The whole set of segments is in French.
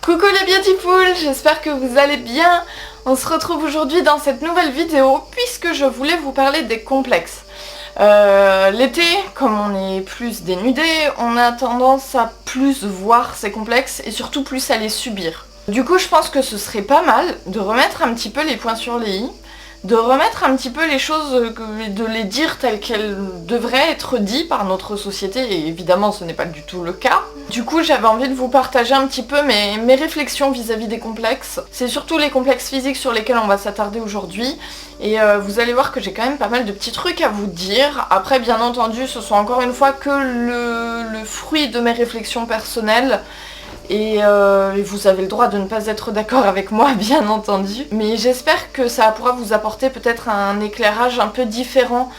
Coucou les beautiful, j'espère que vous allez bien. On se retrouve aujourd'hui dans cette nouvelle vidéo puisque je voulais vous parler des complexes. L'été, comme on est plus dénudé, on a tendance à plus voir ces complexes et surtout plus à les subir. Du coup, je pense que ce serait pas mal de remettre un petit peu les points sur les i, de remettre un petit peu les choses, de les dire telles qu'elles devraient être dites par notre société, et évidemment ce n'est pas du tout le cas. Du coup, j'avais envie de vous partager un petit peu mes réflexions vis-à-vis des complexes. C'est surtout les complexes physiques sur lesquels on va s'attarder aujourd'hui, et vous allez voir que j'ai quand même pas mal de petits trucs à vous dire. Après, bien entendu, ce sont encore une fois que le fruit de mes réflexions personnelles, et vous avez le droit de ne pas être d'accord avec moi, bien entendu. Mais j'espère que ça pourra vous apporter peut-être un éclairage un peu différent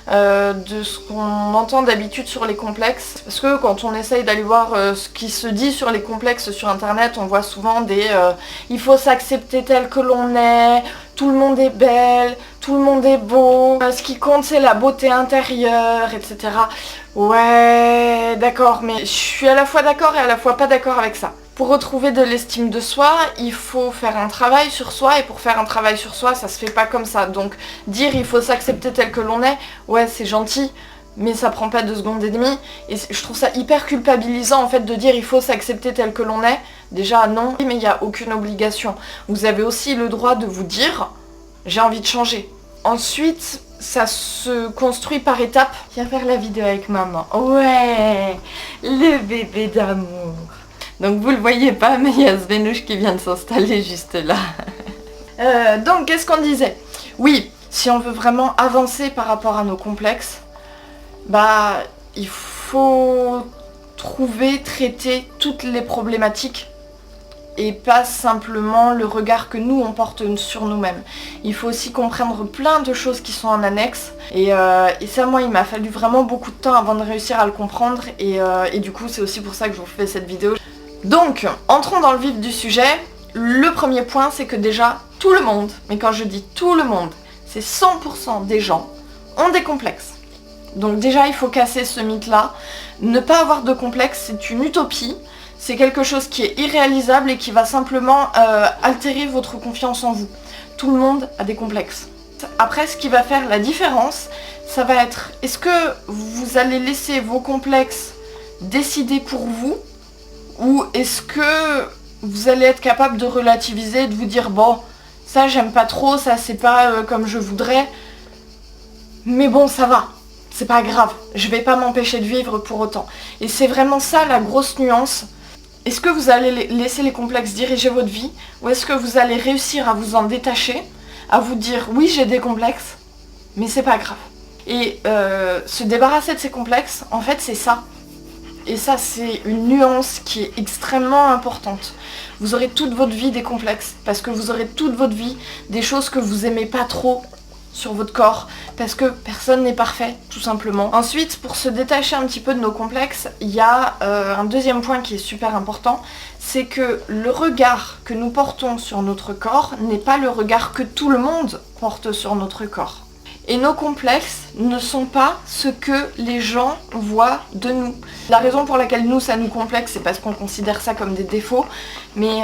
de ce qu'on entend d'habitude sur les complexes. Parce que quand on essaye d'aller voir ce qui se dit sur les complexes sur internet, on voit souvent des il faut s'accepter tel que l'on est, tout le monde est belle, tout le monde est beau, ce qui compte c'est la beauté intérieure, etc. Ouais, d'accord, mais je suis à la fois d'accord et à la fois pas d'accord avec ça. Pour retrouver de l'estime de soi, il faut faire un travail sur soi, et pour faire un travail sur soi, ça se fait pas comme ça. Donc dire il faut s'accepter tel que l'on est, ouais c'est gentil, mais ça prend pas 2 secondes et demie. Et je trouve ça hyper culpabilisant en fait de dire il faut s'accepter tel que l'on est. Déjà non, mais il n'y a aucune obligation. Vous avez aussi le droit de vous dire j'ai envie de changer. Ensuite, ça se construit par étapes. Viens faire la vidéo avec maman. Ouais, le bébé d'amour. Donc vous le voyez pas, mais il y a Svenouche qui vient de s'installer juste là. Donc qu'est-ce qu'on disait? Oui, si on veut vraiment avancer par rapport à nos complexes, bah il faut traiter toutes les problématiques et pas simplement le regard que nous on porte sur nous-mêmes. Il faut aussi comprendre plein de choses qui sont en annexe, et ça moi il m'a fallu vraiment beaucoup de temps avant de réussir à le comprendre, et du coup c'est aussi pour ça que je vous fais cette vidéo. Donc entrons dans le vif du sujet. Le premier point, c'est que déjà tout le monde, mais quand je dis tout le monde, c'est 100% des gens ont des complexes. Donc déjà il faut casser ce mythe là. Ne pas avoir de complexe, c'est une utopie. C'est quelque chose qui est irréalisable et qui va simplement altérer votre confiance en vous. Tout le monde a des complexes. Après, ce qui va faire la différence, ça va être, est-ce que vous allez laisser vos complexes décider pour vous, ou est-ce que vous allez être capable de relativiser, de vous dire bon, ça j'aime pas trop, ça c'est pas comme je voudrais, mais bon ça va. C'est pas grave, je vais pas m'empêcher de vivre pour autant. Et c'est vraiment ça la grosse nuance. Est-ce que vous allez laisser les complexes diriger votre vie, ou est-ce que vous allez réussir à vous en détacher, à vous dire oui j'ai des complexes, mais c'est pas grave. Et se débarrasser de ces complexes, en fait c'est ça. Et ça c'est une nuance qui est extrêmement importante. Vous aurez toute votre vie des complexes, parce que vous aurez toute votre vie des choses que vous aimez pas trop sur votre corps, parce que personne n'est parfait, tout simplement. Ensuite, pour se détacher un petit peu de nos complexes, il y a un deuxième point qui est super important, c'est que le regard que nous portons sur notre corps n'est pas le regard que tout le monde porte sur notre corps. Et nos complexes ne sont pas ce que les gens voient de nous. La raison pour laquelle nous, ça nous complexe, c'est parce qu'on considère ça comme des défauts, mais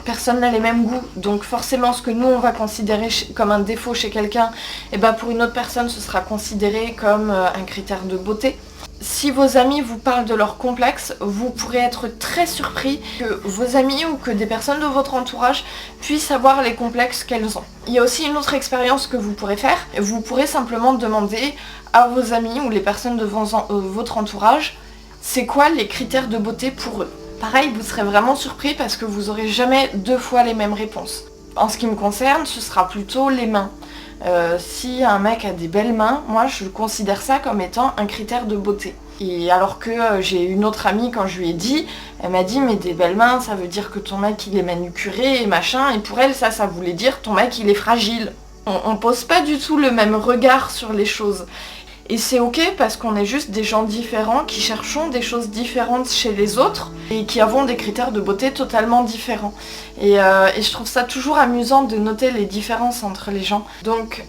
personne n'a les mêmes goûts. Donc forcément, ce que nous, on va considérer comme un défaut chez quelqu'un, et ben pour une autre personne, ce sera considéré comme un critère de beauté. Si vos amis vous parlent de leurs complexes, vous pourrez être très surpris que vos amis ou que des personnes de votre entourage puissent avoir les complexes qu'elles ont. Il y a aussi une autre expérience que vous pourrez faire. Vous pourrez simplement demander à vos amis ou les personnes de votre entourage, c'est quoi les critères de beauté pour eux. Pareil, vous serez vraiment surpris parce que vous n'aurez jamais 2 fois les mêmes réponses. En ce qui me concerne, ce sera plutôt les mains. Si un mec a des belles mains, moi je considère ça comme étant un critère de beauté. Et alors que j'ai une autre amie, quand je lui ai dit, elle m'a dit mais des belles mains ça veut dire que ton mec il est manucuré et machin, et pour elle ça voulait dire ton mec il est fragile. On pose pas du tout le même regard sur les choses. Et c'est ok parce qu'on est juste des gens différents qui cherchons des choses différentes chez les autres et qui avons des critères de beauté totalement différents. Et je trouve ça toujours amusant de noter les différences entre les gens. Donc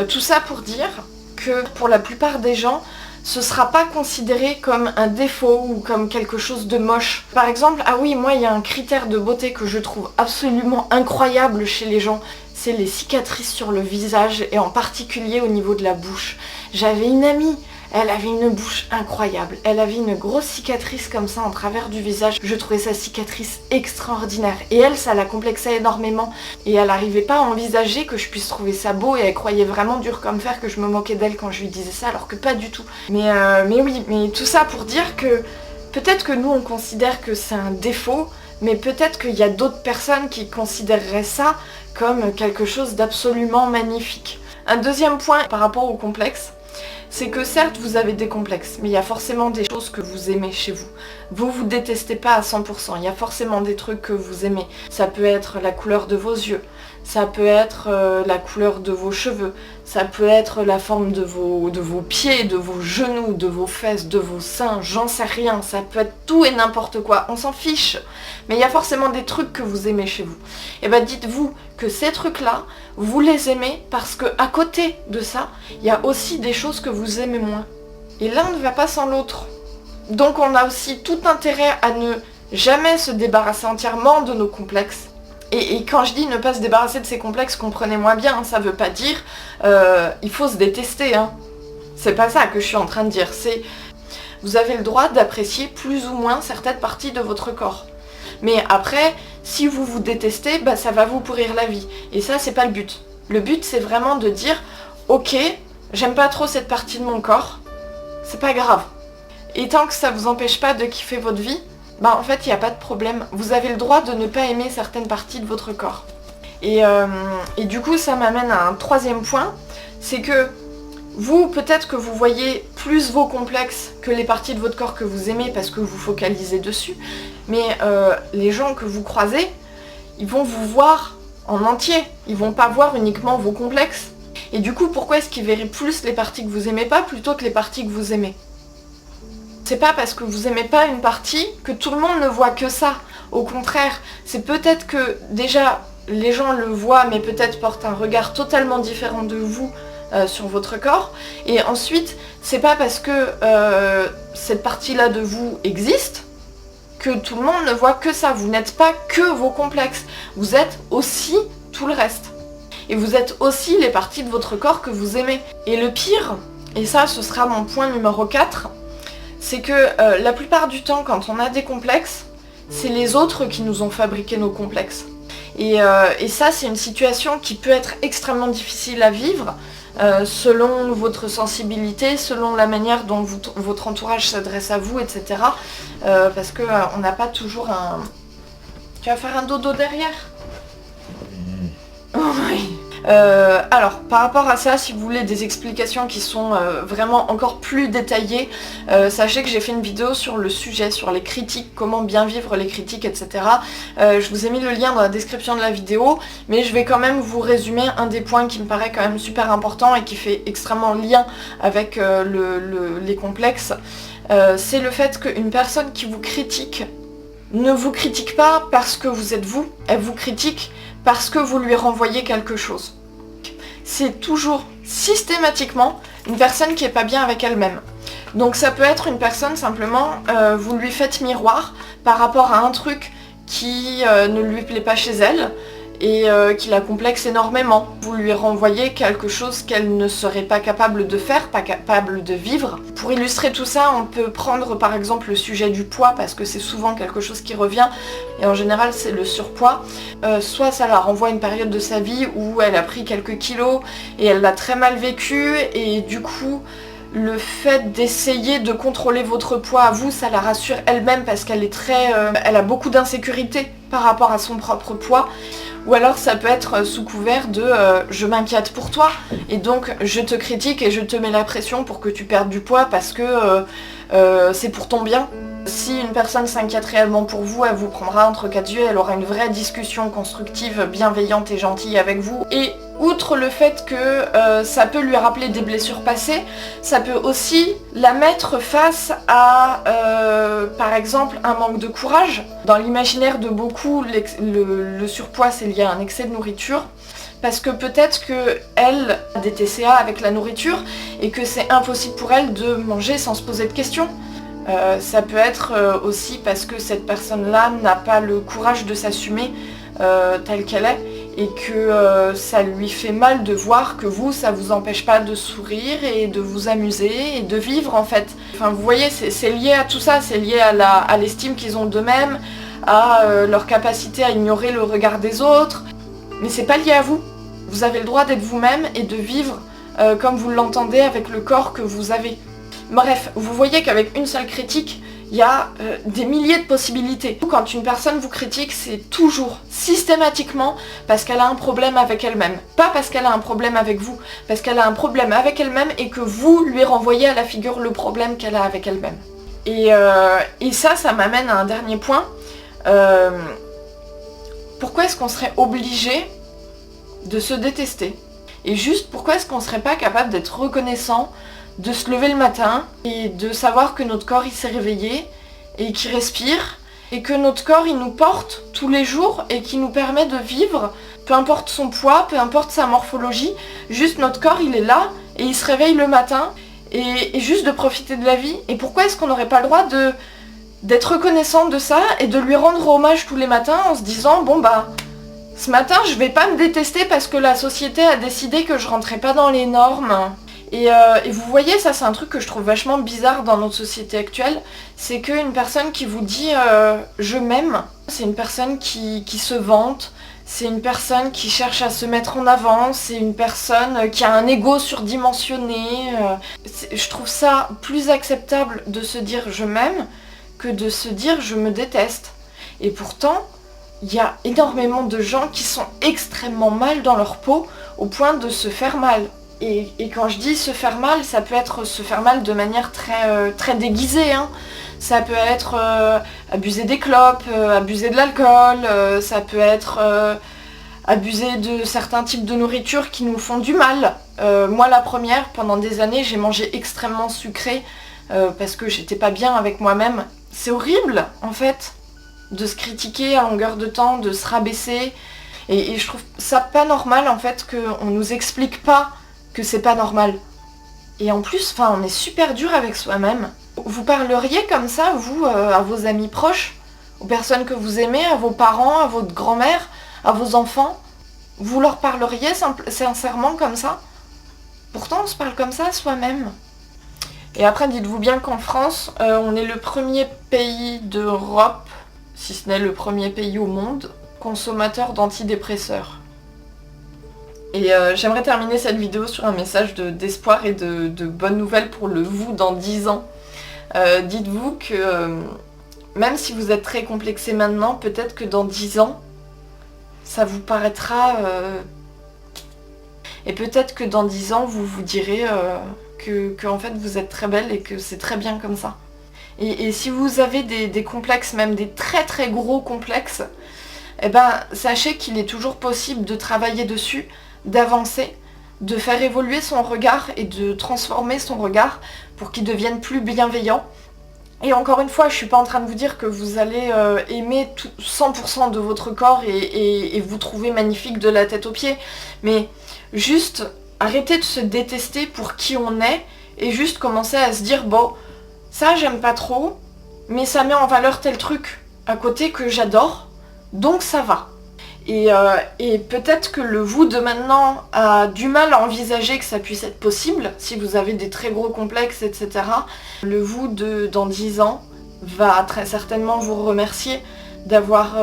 tout ça pour dire que pour la plupart des gens, ce sera pas considéré comme un défaut ou comme quelque chose de moche. Par exemple, ah oui, moi il y a un critère de beauté que je trouve absolument incroyable chez les gens, c'est les cicatrices sur le visage et en particulier au niveau de la bouche. J'avais une amie, elle avait une bouche incroyable, elle avait une grosse cicatrice comme ça en travers du visage. Je trouvais sa cicatrice extraordinaire et elle, ça la complexait énormément et elle n'arrivait pas à envisager que je puisse trouver ça beau et elle croyait vraiment dur comme fer que je me moquais d'elle quand je lui disais ça alors que pas du tout. Mais oui, mais tout ça pour dire que peut-être que nous on considère que c'est un défaut, mais peut-être qu'il y a d'autres personnes qui considéreraient ça comme quelque chose d'absolument magnifique. Un deuxième point par rapport au complexe, c'est que certes vous avez des complexes, mais il y a forcément des choses que vous aimez chez vous. Vous détestez pas à 100%, il y a forcément des trucs que vous aimez. Ça peut être la couleur de vos yeux, ça peut être la couleur de vos cheveux, ça peut être la forme de vos pieds, de vos genoux, de vos fesses, de vos seins, j'en sais rien, ça peut être tout et n'importe quoi, on s'en fiche. Mais il y a forcément des trucs que vous aimez chez vous. Et bien dites-vous que ces trucs-là, vous les aimez parce que à côté de ça, il y a aussi des choses que vous aimez moins. Et l'un ne va pas sans l'autre. Donc on a aussi tout intérêt à ne jamais se débarrasser entièrement de nos complexes. Et quand je dis ne pas se débarrasser de ses complexes, comprenez-moi bien, hein, ça veut pas dire il faut se détester. Hein. C'est pas ça que je suis en train de dire. C'est vous avez le droit d'apprécier plus ou moins certaines parties de votre corps. Mais après, si vous vous détestez, bah, ça va vous pourrir la vie. Et ça, c'est pas le but. Le but, c'est vraiment de dire ok, j'aime pas trop cette partie de mon corps, c'est pas grave. Et tant que ça vous empêche pas de kiffer votre vie, bah en fait il n'y a pas de problème. Vous avez le droit de ne pas aimer certaines parties de votre corps. Et du coup ça m'amène à un troisième point, c'est que vous, peut-être que vous voyez plus vos complexes que les parties de votre corps que vous aimez parce que vous focalisez dessus, mais les gens que vous croisez, ils vont vous voir en entier, ils vont pas voir uniquement vos complexes. Et du coup pourquoi est-ce qu'ils verraient plus les parties que vous aimez pas plutôt que les parties que vous aimez ? C'est pas parce que vous aimez pas une partie que tout le monde ne voit que ça. Au contraire, c'est peut-être que déjà les gens le voient mais peut-être portent un regard totalement différent de vous sur votre corps. Et ensuite, c'est pas parce que cette partie-là de vous existe que tout le monde ne voit que ça. Vous n'êtes pas que vos complexes. Vous êtes aussi tout le reste. Et vous êtes aussi les parties de votre corps que vous aimez. Et le pire, et ça ce sera mon point numéro 4, c'est que la plupart du temps, quand on a des complexes, c'est les autres qui nous ont fabriqué nos complexes. Et ça, c'est une situation qui peut être extrêmement difficile à vivre, selon votre sensibilité, selon la manière dont votre entourage s'adresse à vous, etc. Parce qu'on n'a pas toujours un... Tu vas faire un dodo derrière ? Oui. Alors, par rapport à ça, si vous voulez des explications qui sont vraiment encore plus détaillées, sachez que j'ai fait une vidéo sur le sujet, sur les critiques, comment bien vivre les critiques, etc. Je vous ai mis le lien dans la description de la vidéo, mais je vais quand même vous résumer un des points qui me paraît quand même super important et qui fait extrêmement lien avec les complexes. C'est le fait qu'une personne qui vous critique ne vous critique pas parce que vous êtes vous, elle vous critique parce que vous lui renvoyez quelque chose. C'est toujours systématiquement une personne qui n'est pas bien avec elle-même. Donc ça peut être une personne simplement, vous lui faites miroir par rapport à un truc qui ne lui plaît pas chez elle et qui la complexe énormément. Vous lui renvoyez quelque chose qu'elle ne serait pas capable de faire, pas capable de vivre. Pour illustrer tout ça, on peut prendre par exemple le sujet du poids, parce que c'est souvent quelque chose qui revient, et en général c'est le surpoids. Soit ça la renvoie à une période de sa vie où elle a pris quelques kilos, et elle l'a très mal vécu, et du coup... Le fait d'essayer de contrôler votre poids à vous, ça la rassure elle-même parce qu'elle est très... elle a beaucoup d'insécurité par rapport à son propre poids. Ou alors ça peut être sous couvert de je m'inquiète pour toi et donc je te critique et je te mets la pression pour que tu perdes du poids parce que c'est pour ton bien. Si une personne s'inquiète réellement pour vous, elle vous prendra entre quatre yeux, elle aura une vraie discussion constructive, bienveillante et gentille avec vous. Et outre le fait que ça peut lui rappeler des blessures passées, ça peut aussi la mettre face à, par exemple, un manque de courage. Dans l'imaginaire de beaucoup, le surpoids c'est lié à un excès de nourriture, parce que peut-être qu'elle a des TCA avec la nourriture et que c'est impossible pour elle de manger sans se poser de questions. Ça peut être aussi parce que cette personne-là n'a pas le courage de s'assumer telle qu'elle est, et que ça lui fait mal de voir que vous, ça vous empêche pas de sourire et de vous amuser et de vivre en fait. Enfin vous voyez, c'est lié à tout ça, c'est lié à l'estime qu'ils ont d'eux-mêmes, à leur capacité à ignorer le regard des autres, mais c'est pas lié à vous. Vous avez le droit d'être vous-même et de vivre comme vous l'entendez avec le corps que vous avez. Bref, vous voyez qu'avec une seule critique, il y a des milliers de possibilités. Quand une personne vous critique, c'est toujours, systématiquement, parce qu'elle a un problème avec elle-même. Pas parce qu'elle a un problème avec vous, parce qu'elle a un problème avec elle-même et que vous lui renvoyez à la figure le problème qu'elle a avec elle-même. Et ça m'amène à un dernier point. Pourquoi est-ce qu'on serait obligé de se détester? Et juste, pourquoi est-ce qu'on serait pas capable d'être reconnaissant, de se lever le matin et de savoir que notre corps il s'est réveillé et qu'il respire et que notre corps il nous porte tous les jours et qui nous permet de vivre, peu importe son poids, peu importe sa morphologie, juste notre corps il est là et il se réveille le matin et juste de profiter de la vie. Et pourquoi est-ce qu'on n'aurait pas le droit d'être reconnaissant de ça et de lui rendre hommage tous les matins en se disant bon bah ce matin je vais pas me détester parce que la société a décidé que je rentrais pas dans les normes. Et vous voyez, ça c'est un truc que je trouve vachement bizarre dans notre société actuelle, c'est qu'une personne qui vous dit je m'aime, c'est une personne qui se vante, c'est une personne qui cherche à se mettre en avant, c'est une personne qui a un ego surdimensionné. Je trouve ça plus acceptable de se dire je m'aime que de se dire je me déteste. Et pourtant, il y a énormément de gens qui sont extrêmement mal dans leur peau au point de se faire mal. Et quand je dis se faire mal, ça peut être se faire mal de manière très déguisée, hein. Ça peut être abuser des clopes, abuser de l'alcool, ça peut être abuser de certains types de nourriture qui nous font du mal. Moi la première, pendant des années, j'ai mangé extrêmement sucré parce que j'étais pas bien avec moi-même. C'est horrible en fait de se critiquer à longueur de temps, de se rabaisser. Et je trouve ça pas normal en fait qu'on nous explique pas que c'est pas normal. Et en plus, on est super dur avec soi-même. Vous parleriez comme ça, vous, à vos amis proches, aux personnes que vous aimez, à vos parents, à votre grand-mère, à vos enfants? Vous leur parleriez sincèrement comme ça? Pourtant, on se parle comme ça à soi-même. Et après, dites-vous bien qu'en France, on est le premier pays d'Europe, si ce n'est le premier pays au monde, consommateur d'antidépresseurs. Et j'aimerais terminer cette vidéo sur un message d'espoir et de bonnes nouvelles pour le vous dans 10 ans. Dites-vous que même si vous êtes très complexé maintenant, peut-être que dans 10 ans, ça vous paraîtra... Et peut-être que dans 10 ans, vous vous direz que en fait vous êtes très belle et que c'est très bien comme ça. Et si vous avez des complexes, même des très gros complexes, eh ben sachez qu'il est toujours possible de travailler dessus, d'avancer, de faire évoluer son regard et de transformer son regard pour qu'il devienne plus bienveillant. Et encore une fois, je suis pas en train de vous dire que vous allez aimer 100% de votre corps et vous trouver magnifique de la tête aux pieds, mais juste arrêtez de se détester pour qui on est et juste commencer à se dire bon, ça j'aime pas trop, mais ça met en valeur tel truc à côté que j'adore, donc ça va. Et peut-être que le vous de maintenant a du mal à envisager que ça puisse être possible, si vous avez des très gros complexes, etc. Le vous dans 10 ans va très certainement vous remercier d'avoir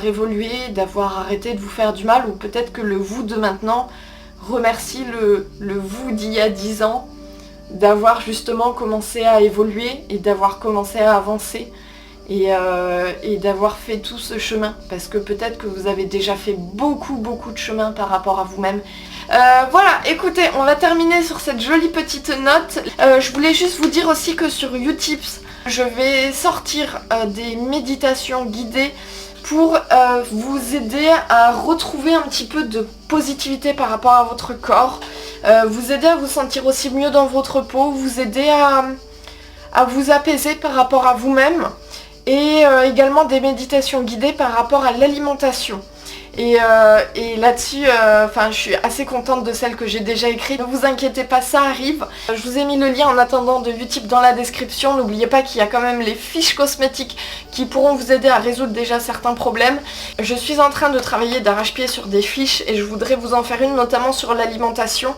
évolué, d'avoir arrêté de vous faire du mal, ou peut-être que le vous de maintenant remercie le vous d'il y a 10 ans d'avoir justement commencé à évoluer et d'avoir commencé à avancer. Et d'avoir fait tout ce chemin, parce que peut-être que vous avez déjà fait beaucoup de chemin par rapport à vous-même. Voilà, écoutez, on va terminer sur cette jolie petite note. Je voulais juste vous dire aussi que sur Utips, je vais sortir des méditations guidées pour vous aider à retrouver un petit peu de positivité par rapport à votre corps, vous aider à vous sentir aussi mieux dans votre peau, vous aider à vous apaiser par rapport à vous-même et également des méditations guidées par rapport à l'alimentation. Et là-dessus, je suis assez contente de celles que j'ai déjà écrites. Ne vous inquiétez pas, ça arrive. Je vous ai mis le lien en attendant de Utip dans la description. N'oubliez pas qu'il y a quand même les fiches cosmétiques qui pourront vous aider à résoudre déjà certains problèmes. Je suis en train de travailler d'arrache-pied sur des fiches et je voudrais vous en faire une notamment sur l'alimentation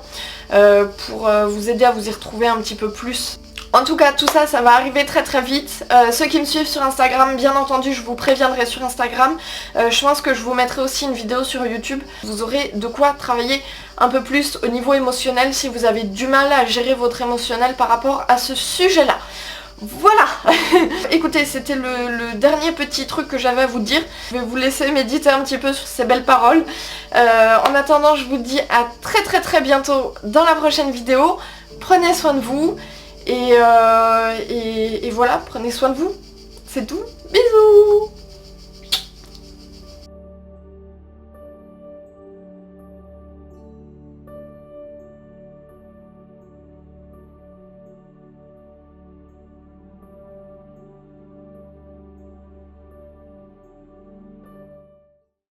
pour vous aider à vous y retrouver un petit peu plus. En tout cas, tout ça, ça va arriver très très vite. Ceux qui me suivent sur Instagram, bien entendu, je vous préviendrai sur Instagram. Je pense que je vous mettrai aussi une vidéo sur YouTube. Vous aurez de quoi travailler un peu plus au niveau émotionnel si vous avez du mal à gérer votre émotionnel par rapport à ce sujet-là. Voilà. Écoutez, c'était le dernier petit truc que j'avais à vous dire. Je vais vous laisser méditer un petit peu sur ces belles paroles. En attendant, je vous dis à très très très bientôt dans la prochaine vidéo. Prenez soin de vous. Et voilà, prenez soin de vous. C'est tout. Bisous.